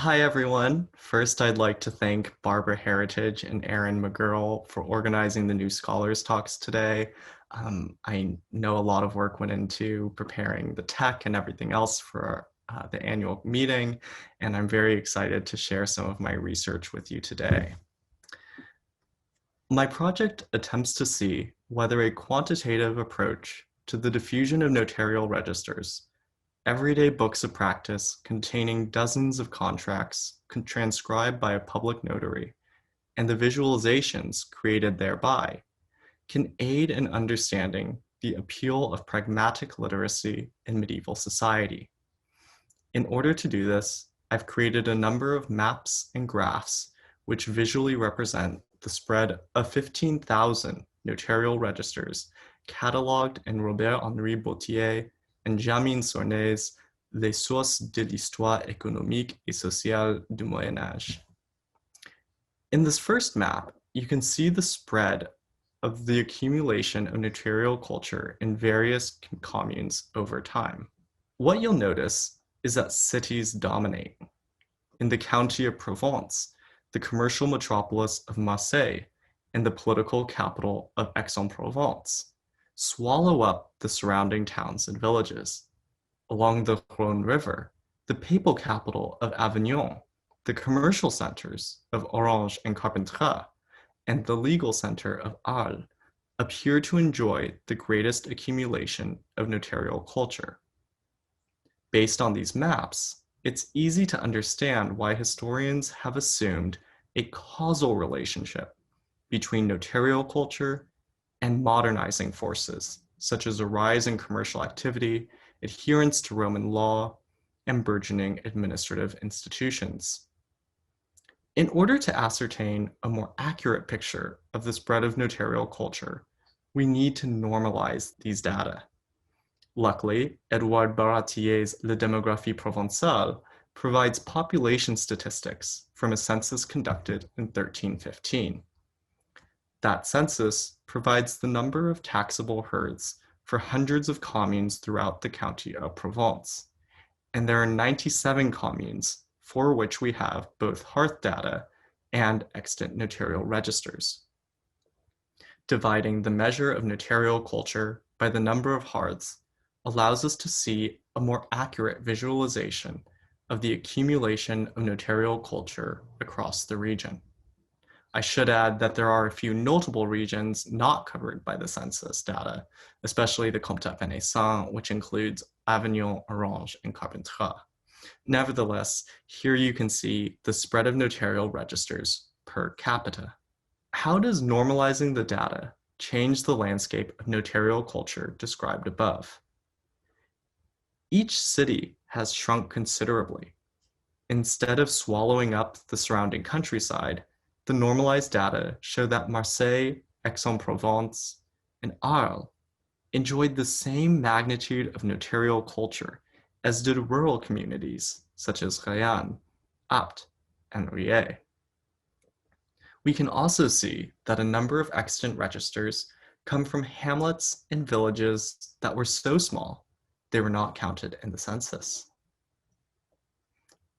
Hi, everyone. First, I'd like to thank Barbara Heritage and Erin McGurl for organizing the New Scholars talks today. I know a lot of work went into preparing the tech and everything else for the annual meeting, and I'm very excited to share some of my research with you today. My project attempts to see whether a quantitative approach to the diffusion of notarial registers, everyday books of practice containing dozens of contracts transcribed by a public notary, and the visualizations created thereby, can aid in understanding the appeal of pragmatic literacy in medieval society. In order to do this, I've created a number of maps and graphs which visually represent the spread of 15,000 notarial registers cataloged in Robert-Henri Bautier and Jamine Sornet's Les sources de l'histoire économique et sociale du Moyen Âge. In this first map, you can see the spread of the accumulation of notarial culture in various communes over time. What you'll notice is that cities dominate. In the county of Provence, the commercial metropolis of Marseille and the political capital of Aix-en-Provence swallow up the surrounding towns and villages. Along the Rhône River, the papal capital of Avignon, the commercial centers of Orange and Carpentras, and the legal center of Arles appear to enjoy the greatest accumulation of notarial culture. Based on these maps, it's easy to understand why historians have assumed a causal relationship between notarial culture and modernizing forces, such as a rise in commercial activity, adherence to Roman law, and burgeoning administrative institutions. In order to ascertain a more accurate picture of the spread of notarial culture, we need to normalize these data. Luckily, Edouard Baratier's La démographie provençale provides population statistics from a census conducted in 1315. That census provides the number of taxable herds for hundreds of communes throughout the county of Provence, and there are 97 communes for which we have both hearth data and extant notarial registers. Dividing the measure of notarial culture by the number of hearths allows us to see a more accurate visualization of the accumulation of notarial culture across the region. I should add that there are a few notable regions not covered by the census data, especially the Comtat Venaissin, which includes Avignon, Orange, and Carpentras. Nevertheless, here you can see the spread of notarial registers per capita. How does normalizing the data change the landscape of notarial culture described above? Each city has shrunk considerably. Instead of swallowing up the surrounding countryside, the normalized data show that Marseille, Aix-en-Provence, and Arles enjoyed the same magnitude of notarial culture as did rural communities such as Rayanne, Apt, and Rouillé. We can also see that a number of extant registers come from hamlets and villages that were so small they were not counted in the census.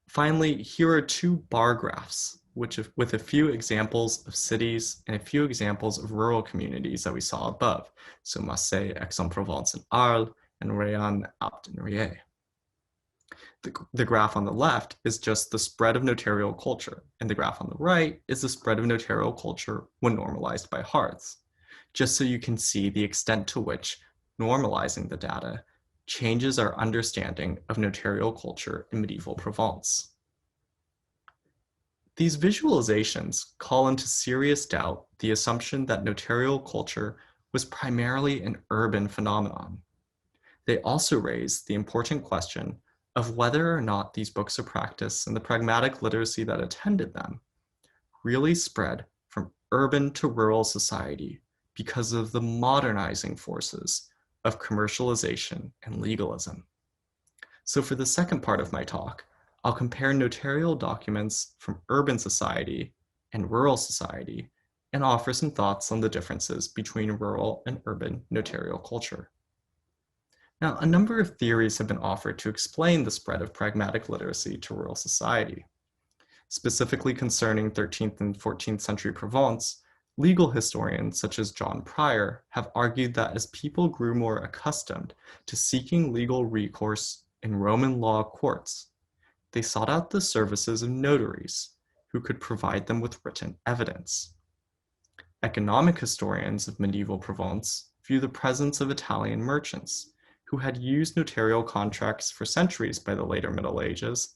Finally, here are two bar graphs with a few examples of cities and a few examples of rural communities that we saw above. So Marseille, Aix-en-Provence, and Arles, and Rayanne, Apt, and Rouillé. The graph on the left is just the spread of notarial culture, and the graph on the right is the spread of notarial culture when normalized by hearths, just so you can see the extent to which normalizing the data changes our understanding of notarial culture in medieval Provence. These visualizations call into serious doubt the assumption that notarial culture was primarily an urban phenomenon. They also raise the important question of whether or not these books of practice and the pragmatic literacy that attended them really spread from urban to rural society because of the modernizing forces of commercialization and legalism. So for the second part of my talk, I'll compare notarial documents from urban society and rural society and offer some thoughts on the differences between rural and urban notarial culture. Now, a number of theories have been offered to explain the spread of pragmatic literacy to rural society. Specifically concerning 13th and 14th century Provence, legal historians such as John Pryor have argued that as people grew more accustomed to seeking legal recourse in Roman law courts, they sought out the services of notaries who could provide them with written evidence. Economic historians of medieval Provence view the presence of Italian merchants, who had used notarial contracts for centuries by the later Middle Ages,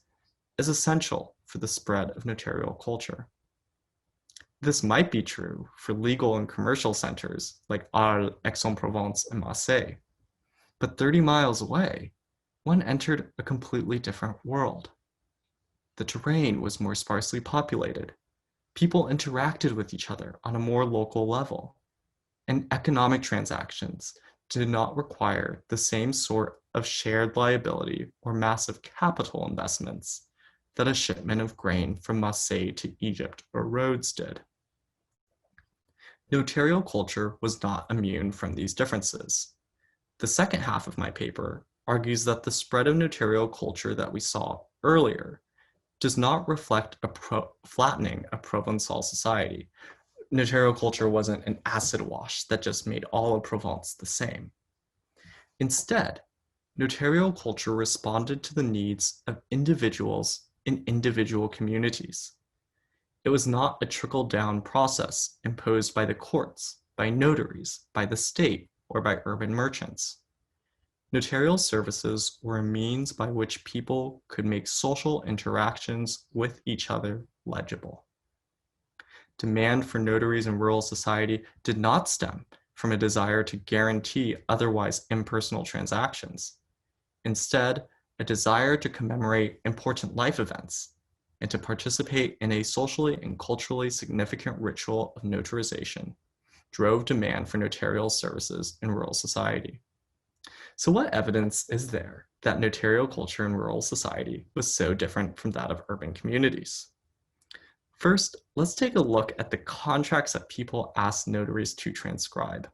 as essential for the spread of notarial culture. This might be true for legal and commercial centers like Arles, Aix-en-Provence, and Marseille, but 30 miles away, one entered a completely different world. The terrain was more sparsely populated. People interacted with each other on a more local level, and economic transactions did not require the same sort of shared liability or massive capital investments that a shipment of grain from Marseille to Egypt or Rhodes did. Notarial culture was not immune from these differences. The second half of my paper argues that the spread of notarial culture that we saw earlier does not reflect a flattening of Provençal society. Notarial culture wasn't an acid wash that just made all of Provence the same. Instead, notarial culture responded to the needs of individuals in individual communities. It was not a trickle-down process imposed by the courts, by notaries, by the state, or by urban merchants. Notarial services were a means by which people could make social interactions with each other legible. Demand for notaries in rural society did not stem from a desire to guarantee otherwise impersonal transactions. Instead, a desire to commemorate important life events and to participate in a socially and culturally significant ritual of notarization drove demand for notarial services in rural society. So what evidence is there that notarial culture in rural society was so different from that of urban communities? First, let's take a look at the contracts that people asked notaries to transcribe.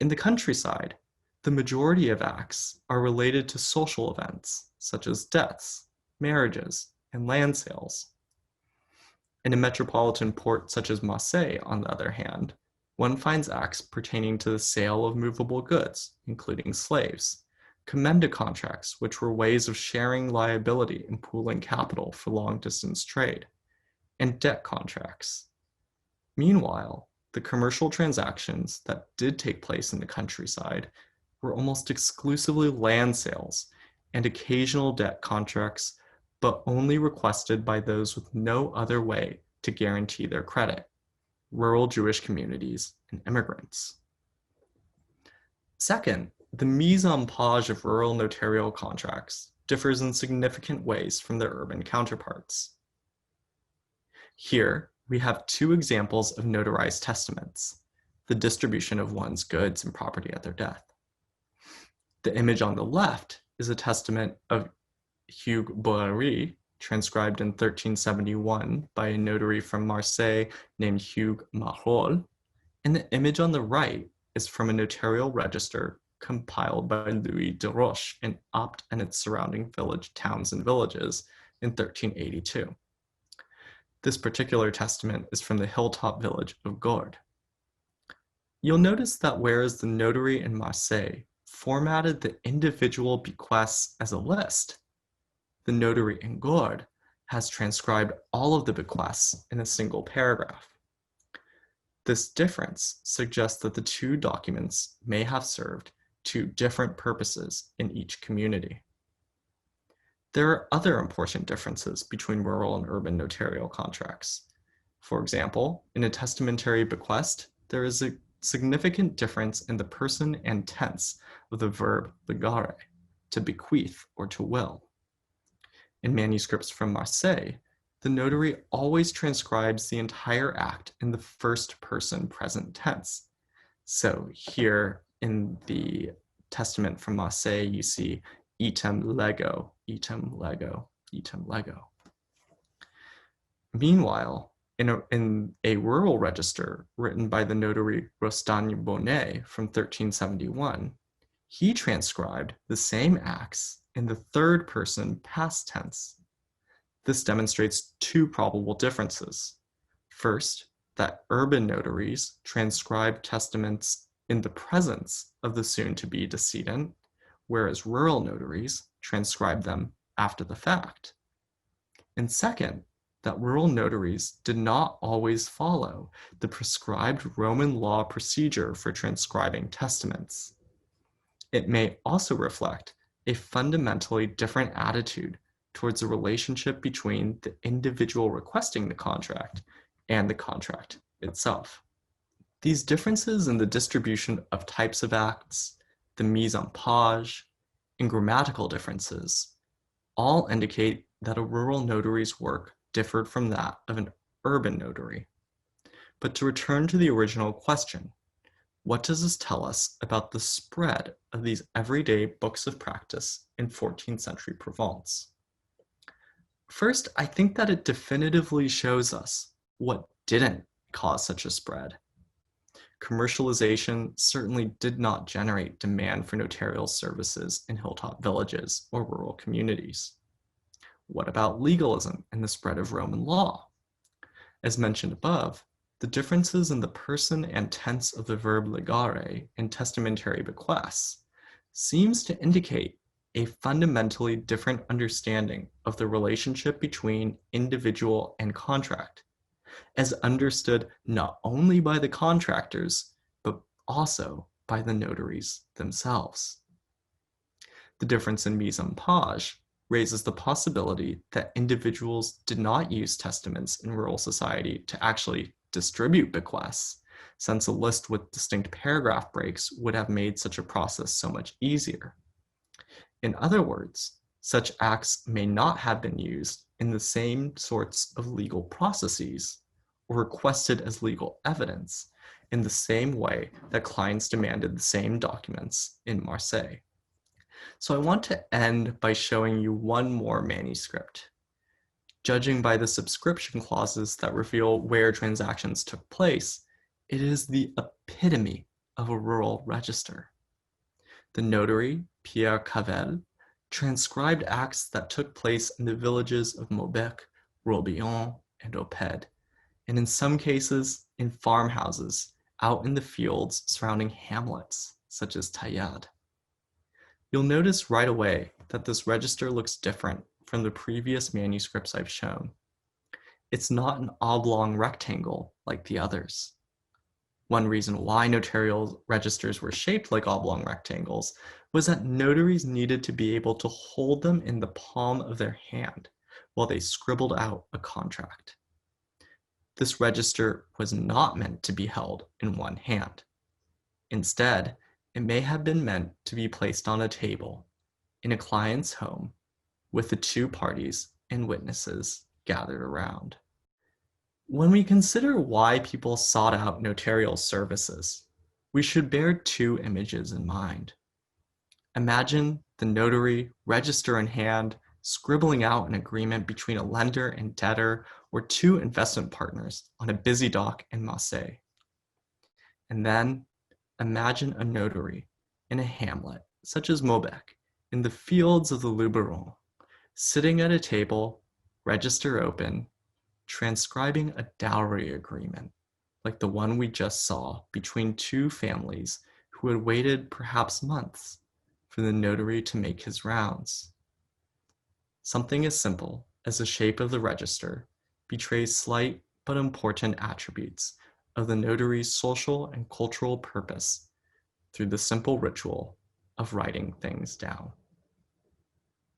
In the countryside, the majority of acts are related to social events, such as deaths, marriages, and land sales. In a metropolitan port such as Marseille, on the other hand, one finds acts pertaining to the sale of movable goods, including slaves, commenda contracts, which were ways of sharing liability and pooling capital for long-distance trade, and debt contracts. Meanwhile, the commercial transactions that did take place in the countryside were almost exclusively land sales and occasional debt contracts, but only requested by those with no other way to guarantee their credit: rural Jewish communities and immigrants. Second, the Misonpage of rural notarial contracts differs in significant ways from their urban counterparts. Here, we have two examples of notarized testaments: the distribution of one's goods and property at their death. The image on the left is a testament of Hugues Boileau, transcribed in 1371 by a notary from Marseille named Hugues Marolles, and the image on the right is from a notarial register compiled by Louis de Roche in Apt and its surrounding towns and villages in 1382. This particular testament is from the hilltop village of Gordes. You'll notice that whereas the notary in Marseille formatted the individual bequests as a list, the notary in Gordes has transcribed all of the bequests in a single paragraph. This difference suggests that the two documents may have served two different purposes in each community. There are other important differences between rural and urban notarial contracts. For example, in a testamentary bequest, there is a significant difference in the person and tense of the verb legare, to bequeath or to will. In manuscripts from Marseille, the notary always transcribes the entire act in the first person present tense. So here in the testament from Marseille, you see item lego, item lego, item lego. Meanwhile, in a rural register written by the notary Rostagne Bonnet from 1371, he transcribed the same acts in the third person past tense. This demonstrates two probable differences. First, that urban notaries transcribe testaments in the presence of the soon-to-be decedent, whereas rural notaries transcribe them after the fact. And second, that rural notaries did not always follow the prescribed Roman law procedure for transcribing testaments. It may also reflect a fundamentally different attitude towards the relationship between the individual requesting the contract and the contract itself. These differences in the distribution of types of acts, the Misonpage, and grammatical differences all indicate that a rural notary's work differed from that of an urban notary. But to return to the original question, what does this tell us about the spread of these everyday books of practice in 14th century Provence? First, I think that it definitively shows us what didn't cause such a spread. Commercialization certainly did not generate demand for notarial services in hilltop villages or rural communities. What about legalism and the spread of Roman law? As mentioned above, the differences in the person and tense of the verb legare in testamentary bequests seems to indicate a fundamentally different understanding of the relationship between individual and contract, as understood not only by the contractors, but also by the notaries themselves. The difference in mise en page raises the possibility that individuals did not use testaments in rural society to actually distribute bequests, since a list with distinct paragraph breaks would have made such a process so much easier. In other words, such acts may not have been used in the same sorts of legal processes or requested as legal evidence in the same way that clients demanded the same documents in Marseille. So I want to end by showing you one more manuscript. Judging by the subscription clauses that reveal where transactions took place, it is the epitome of a rural register. The notary, Pierre Cavelle, transcribed acts that took place in the villages of Maubec, Robillon, and Oped, and in some cases in farmhouses out in the fields surrounding hamlets such as Taillade. You'll notice right away that this register looks different from the previous manuscripts I've shown. It's not an oblong rectangle like the others. One reason why notarial registers were shaped like oblong rectangles was that notaries needed to be able to hold them in the palm of their hand while they scribbled out a contract. This register was not meant to be held in one hand. Instead, it may have been meant to be placed on a table in a client's home with the two parties and witnesses gathered around. When we consider why people sought out notarial services, we should bear two images in mind. Imagine the notary, register in hand, scribbling out an agreement between a lender and debtor or two investment partners on a busy dock in Marseille. And then imagine a notary in a hamlet, such as Maubec, in the fields of the Luberon, sitting at a table, register open, transcribing a dowry agreement, like the one we just saw between two families who had waited perhaps months for the notary to make his rounds. Something as simple as the shape of the register betrays slight but important attributes of the notary's social and cultural purpose through the simple ritual of writing things down.